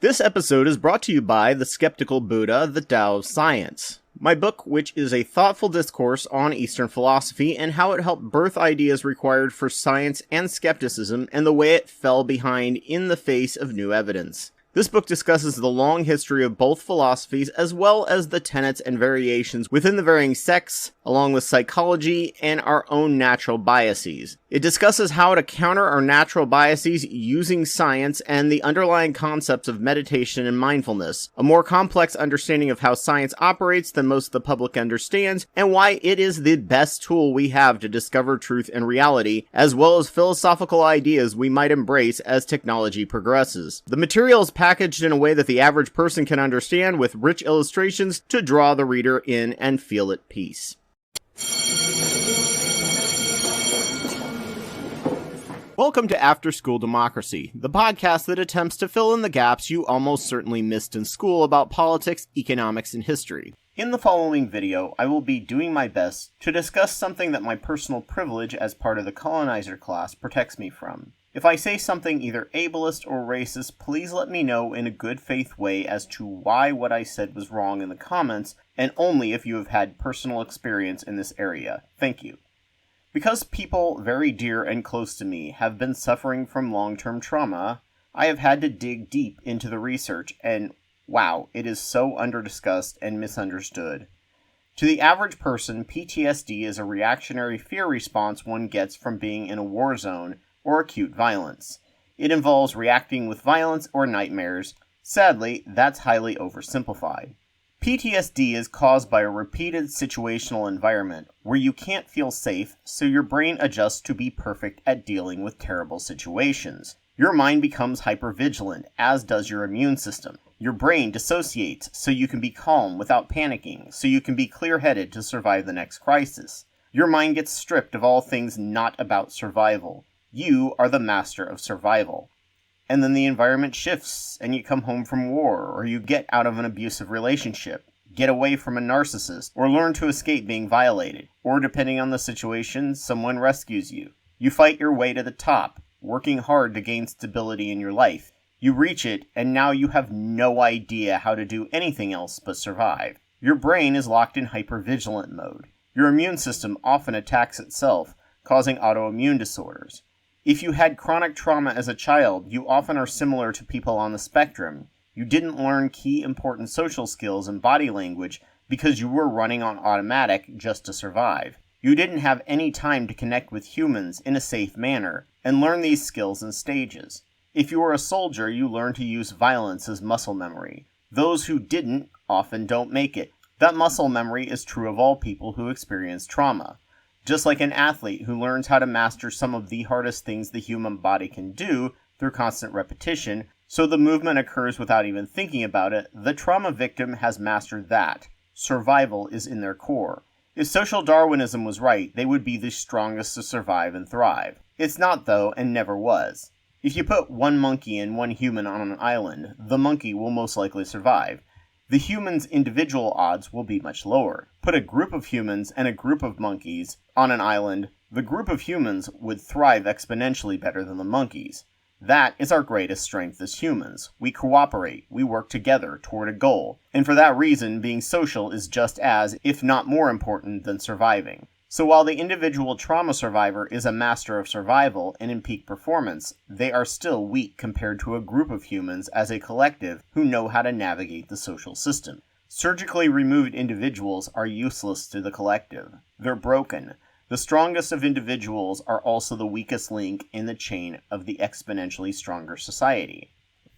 This episode is brought to you by The Skeptical Buddha, The Tao of Science, my book, which is a thoughtful discourse on Eastern philosophy and how it helped birth ideas required for science and skepticism and the way it fell behind in the face of new evidence. This book discusses the long history of both philosophies as well as the tenets and variations within the varying sects, along with psychology and our own natural biases. It discusses how to counter our natural biases using science and the underlying concepts of meditation and mindfulness, a more complex understanding of how science operates than most of the public understands, and why it is the best tool we have to discover truth and reality, as well as philosophical ideas we might embrace as technology progresses. The material is packaged in a way that the average person can understand, with rich illustrations to draw the reader in and feel at peace. Welcome to After School Democracy, the podcast that attempts to fill in the gaps you almost certainly missed in school about politics, economics, and history. In the following video, I will be doing my best to discuss something that my personal privilege as part of the Colonizer class protects me from. If I say something either ableist or racist, please let me know in a good faith way as to why what I said was wrong in the comments, and only if you have had personal experience in this area. Thank you. Because people very dear and close to me have been suffering from long-term trauma, I have had to dig deep into the research, and wow, it is so under-discussed and misunderstood. To the average person, PTSD is a reactionary fear response one gets from being in a war zone or acute violence. It involves reacting with violence or nightmares. Sadly, that's highly oversimplified. PTSD is caused by a repeated situational environment where you can't feel safe, so your brain adjusts to be perfect at dealing with terrible situations. Your mind becomes hypervigilant, as does your immune system. Your brain dissociates so you can be calm without panicking, so you can be clear-headed to survive the next crisis. Your mind gets stripped of all things not about survival. You are the master of survival. And then the environment shifts, and you come home from war, or you get out of an abusive relationship, get away from a narcissist, or learn to escape being violated, or depending on the situation, someone rescues you. You fight your way to the top, working hard to gain stability in your life. You reach it, and now you have no idea how to do anything else but survive. Your brain is locked in hypervigilant mode. Your immune system often attacks itself, causing autoimmune disorders. If you had chronic trauma as a child, you often are similar to people on the spectrum. You didn't learn key important social skills and body language because you were running on automatic just to survive. You didn't have any time to connect with humans in a safe manner and learn these skills in stages. If you were a soldier, you learned to use violence as muscle memory. Those who didn't often don't make it. That muscle memory is true of all people who experience trauma. Just like an athlete who learns how to master some of the hardest things the human body can do through constant repetition, so the movement occurs without even thinking about it, the trauma victim has mastered that. Survival is in their core. If social Darwinism was right, they would be the strongest to survive and thrive. It's not, though, and never was. If you put one monkey and one human on an island, the monkey will most likely survive. The human's individual odds will be much lower. Put a group of humans and a group of monkeys on an island, the group of humans would thrive exponentially better than the monkeys. That is our greatest strength as humans. We cooperate, we work together toward a goal, and for that reason, being social is just as, if not more important than surviving. So while the individual trauma survivor is a master of survival and in peak performance, they are still weak compared to a group of humans as a collective who know how to navigate the social system. Surgically removed individuals are useless to the collective. They're broken. The strongest of individuals are also the weakest link in the chain of the exponentially stronger society.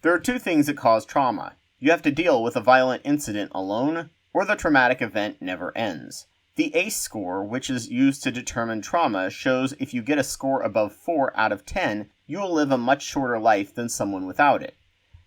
There are two things that cause trauma. You have to deal with a violent incident alone, or the traumatic event never ends. The ACE score, which is used to determine trauma, shows if you get a score above 4 out of 10, you will live a much shorter life than someone without it.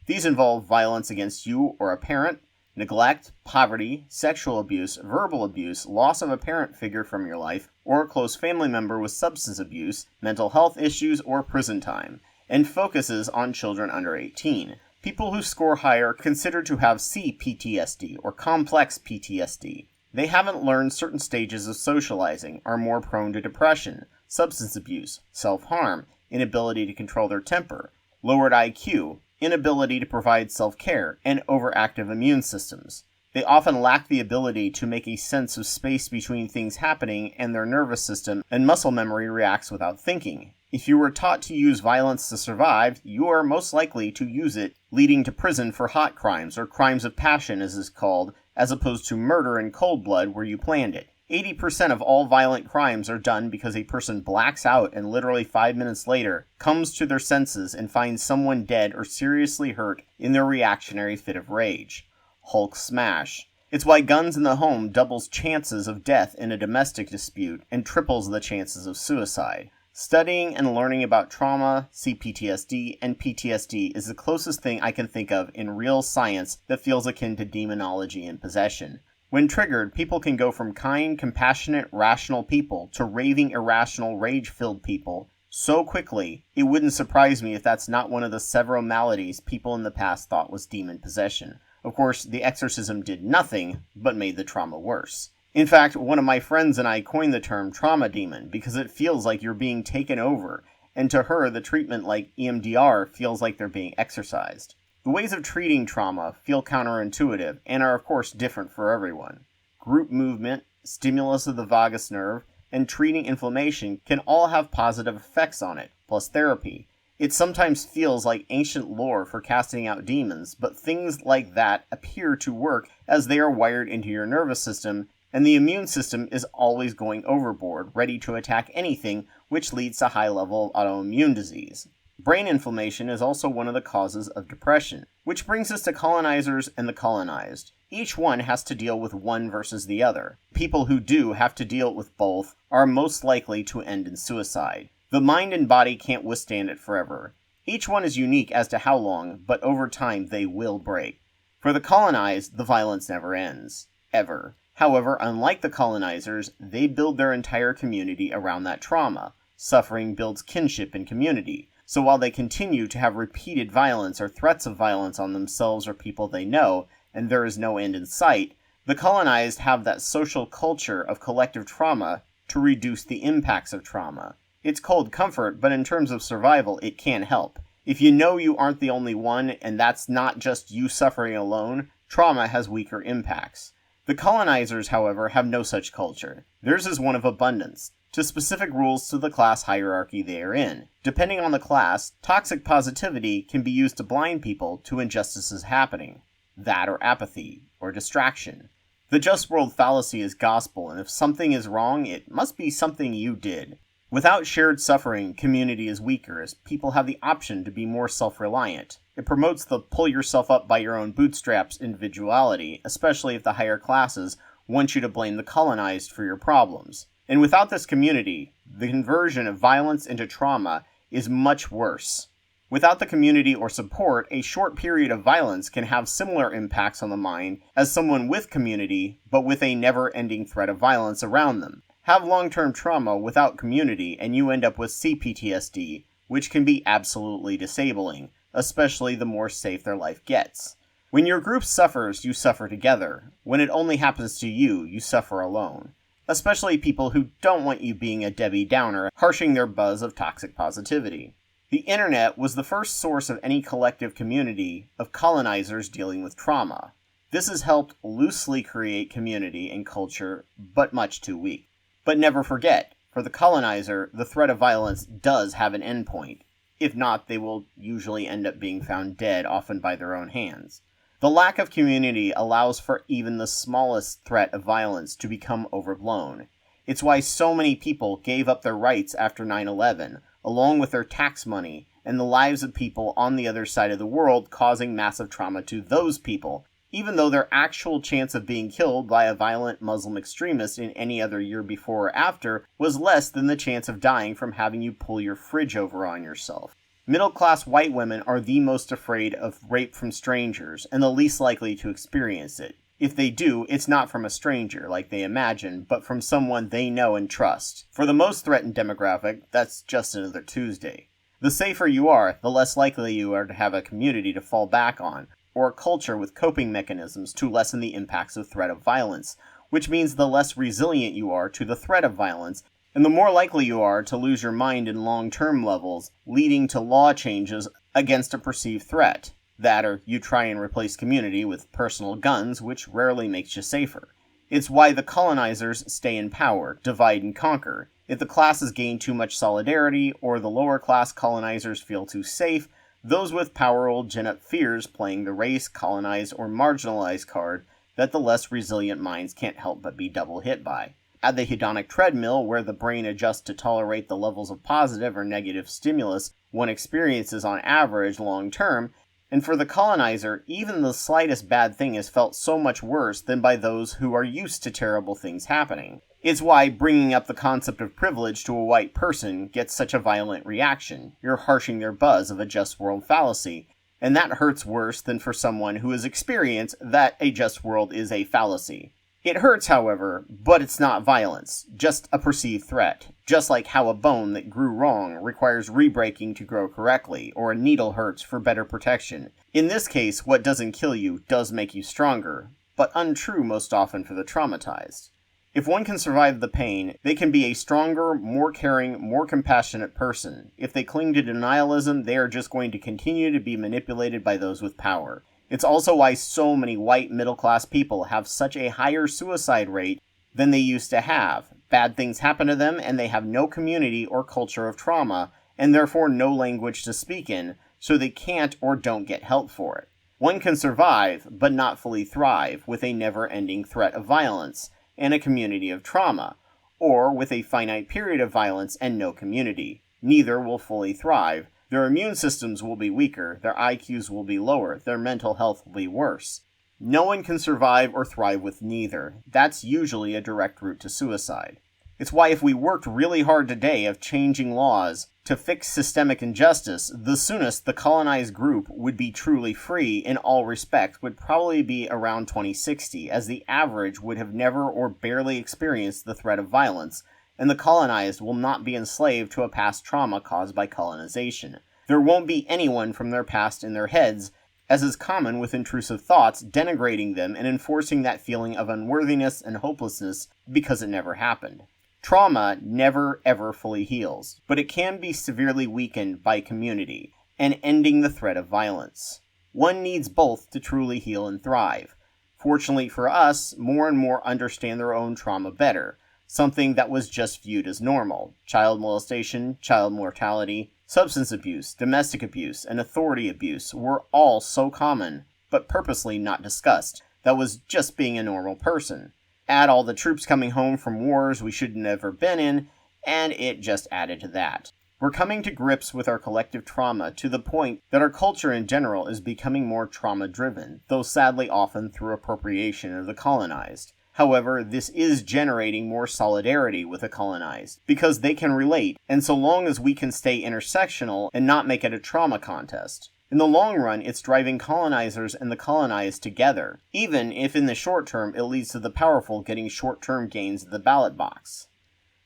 These involve violence against you or a parent, neglect, poverty, sexual abuse, verbal abuse, loss of a parent figure from your life, or a close family member with substance abuse, mental health issues, or prison time, and focuses on children under 18. People who score higher are considered to have CPTSD or complex PTSD. They haven't learned certain stages of socializing, are more prone to depression, substance abuse, self-harm, inability to control their temper, lowered IQ, inability to provide self-care, and overactive immune systems. They often lack the ability to make a sense of space between things happening, and their nervous system and muscle memory reacts without thinking. If you were taught to use violence to survive, you are most likely to use it, leading to prison for hot crimes, or crimes of passion as is called, as opposed to murder in cold blood where you planned it. 80% of all violent crimes are done because a person blacks out and literally 5 minutes later comes to their senses and finds someone dead or seriously hurt in their reactionary fit of rage. Hulk smash. It's why guns in the home doubles chances of death in a domestic dispute and triples the chances of suicide. Studying and learning about trauma, CPTSD, and PTSD is the closest thing I can think of in real science that feels akin to demonology and possession. When triggered, people can go from kind, compassionate, rational people to raving, irrational, rage-filled people so quickly, it wouldn't surprise me if that's not one of the several maladies people in the past thought was demon possession. Of course, the exorcism did nothing but made the trauma worse. In fact, one of my friends and I coined the term trauma demon because it feels like you're being taken over, and to her, the treatment like EMDR feels like they're being exorcised. The ways of treating trauma feel counterintuitive and are of course different for everyone. Group movement, stimulus of the vagus nerve, and treating inflammation can all have positive effects on it, plus therapy. It sometimes feels like ancient lore for casting out demons, but things like that appear to work as they are wired into your nervous system, and the immune system is always going overboard, ready to attack anything, which leads to high level of autoimmune disease. Brain inflammation is also one of the causes of depression, which brings us to colonizers and the colonized. Each one has to deal with one versus the other. People who do have to deal with both are most likely to end in suicide. The mind and body can't withstand it forever. Each one is unique as to how long, but over time they will break. For the colonized, the violence never ends. Ever. However, unlike the colonizers, they build their entire community around that trauma. Suffering builds kinship and community. So while they continue to have repeated violence or threats of violence on themselves or people they know, and there is no end in sight, the colonized have that social culture of collective trauma to reduce the impacts of trauma. It's cold comfort, but in terms of survival, it can help. If you know you aren't the only one, and that's not just you suffering alone, trauma has weaker impacts. The colonizers, however, have no such culture. Theirs is one of abundance, to specific rules to the class hierarchy they are in. Depending on the class, toxic positivity can be used to blind people to injustices happening. That or apathy, or distraction. The just world fallacy is gospel, and if something is wrong, it must be something you did. Without shared suffering, community is weaker, as people have the option to be more self-reliant. It promotes the pull yourself up by your own bootstraps individuality, especially if the higher classes want you to blame the colonized for your problems. And without this community, the conversion of violence into trauma is much worse. Without the community or support, a short period of violence can have similar impacts on the mind as someone with community, but with a never-ending threat of violence around them. Have long-term trauma without community, and you end up with CPTSD, which can be absolutely disabling, especially the more safe their life gets. When your group suffers, you suffer together. When it only happens to you, you suffer alone. Especially people who don't want you being a Debbie Downer, harshing their buzz of toxic positivity. The internet was the first source of any collective community of colonizers dealing with trauma. This has helped loosely create community and culture, but much too weak. But never forget, for the colonizer, the threat of violence does have an endpoint. If not, they will usually end up being found dead, often by their own hands. The lack of community allows for even the smallest threat of violence to become overblown. It's why so many people gave up their rights after 9/11, along with their tax money, and the lives of people on the other side of the world, causing massive trauma to those people, even though their actual chance of being killed by a violent Muslim extremist in any other year before or after was less than the chance of dying from having you pull your fridge over on yourself. Middle-class white women are the most afraid of rape from strangers, and the least likely to experience it. If they do, it's not from a stranger, like they imagine, but from someone they know and trust. For the most threatened demographic, that's just another Tuesday. The safer you are, the less likely you are to have a community to fall back on, or a culture with coping mechanisms to lessen the impacts of threat of violence, which means the less resilient you are to the threat of violence, and the more likely you are to lose your mind in long-term levels, leading to law changes against a perceived threat. That or you try and replace community with personal guns, which rarely makes you safer. It's why the colonizers stay in power, divide and conquer. If the classes gain too much solidarity, or the lower class colonizers feel too safe, those with power will gin up fears playing the race, colonized, or marginalized card that the less resilient minds can't help but be double hit by. At the hedonic treadmill, where the brain adjusts to tolerate the levels of positive or negative stimulus one experiences on average long term, and for the colonizer, even the slightest bad thing is felt so much worse than by those who are used to terrible things happening. It's why bringing up the concept of privilege to a white person gets such a violent reaction. You're harshing their buzz of a just world fallacy, and that hurts worse than for someone who has experienced that a just world is a fallacy. It hurts, however, but it's not violence, just a perceived threat, just like how a bone that grew wrong requires re-breaking to grow correctly, or a needle hurts for better protection. In this case, what doesn't kill you does make you stronger, but untrue most often for the traumatized. If one can survive the pain, they can be a stronger, more caring, more compassionate person. If they cling to denialism, they are just going to continue to be manipulated by those with power. It's also why so many white middle-class people have such a higher suicide rate than they used to have. Bad things happen to them, and they have no community or culture of trauma, and therefore no language to speak in, so they can't or don't get help for it. One can survive, but not fully thrive, with a never-ending threat of violence, and a community of trauma, or with a finite period of violence and no community. Neither will fully thrive. Their immune systems will be weaker, their IQs will be lower, their mental health will be worse. No one can survive or thrive with neither. That's usually a direct route to suicide. It's why if we worked really hard today of changing laws to fix systemic injustice, the soonest the colonized group would be truly free in all respects would probably be around 2060, as the average would have never or barely experienced the threat of violence, and the colonized will not be enslaved to a past trauma caused by colonization. There won't be anyone from their past in their heads, as is common with intrusive thoughts, denigrating them and enforcing that feeling of unworthiness and hopelessness because it never happened. Trauma never ever fully heals, but it can be severely weakened by community and ending the threat of violence. One needs both to truly heal and thrive. Fortunately for us, more and more understand their own trauma better, something that was just viewed as normal. Child molestation, child mortality, substance abuse, domestic abuse, and authority abuse were all so common, but purposely not discussed. That was just being a normal person. Add all the troops coming home from wars we should have never been in, and it just added to that. We're coming to grips with our collective trauma to the point that our culture in general is becoming more trauma-driven, though sadly often through appropriation of the colonized. However, this is generating more solidarity with the colonized, because they can relate, and so long as we can stay intersectional and not make it a trauma contest. In the long run, it's driving colonizers and the colonized together, even if in the short term it leads to the powerful getting short-term gains at the ballot box.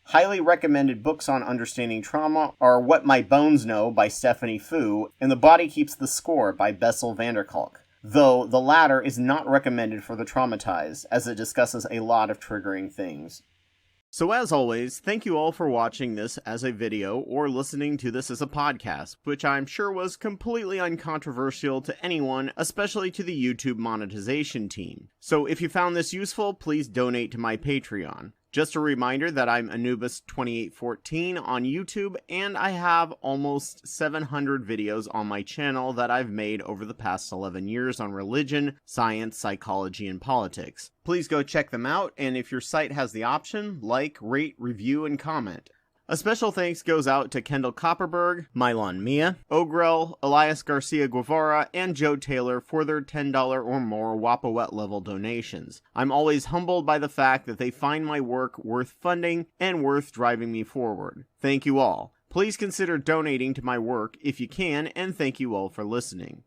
Highly recommended books on understanding trauma are What My Bones Know by Stephanie Fu and The Body Keeps the Score by Bessel van der Kolk, though the latter is not recommended for the traumatized, as it discusses a lot of triggering things. So as always, thank you all for watching this as a video or listening to this as a podcast, which I'm sure was completely uncontroversial to anyone, especially to the YouTube monetization team. So if you found this useful, please donate to my Patreon. Just a reminder that I'm Anubis2814 on YouTube, and I have almost 700 videos on my channel that I've made over the past 11 years on religion, science, psychology, and politics. Please go check them out, and if your site has the option, like, rate, review, and comment. A special thanks goes out to Kendall Copperberg, Mylon Mia, Ogrel, Elias Garcia Guevara, and Joe Taylor for their $10 or more Wapawet level donations. I'm always humbled by the fact that they find my work worth funding and worth driving me forward. Thank you all. Please consider donating to my work if you can, and thank you all for listening.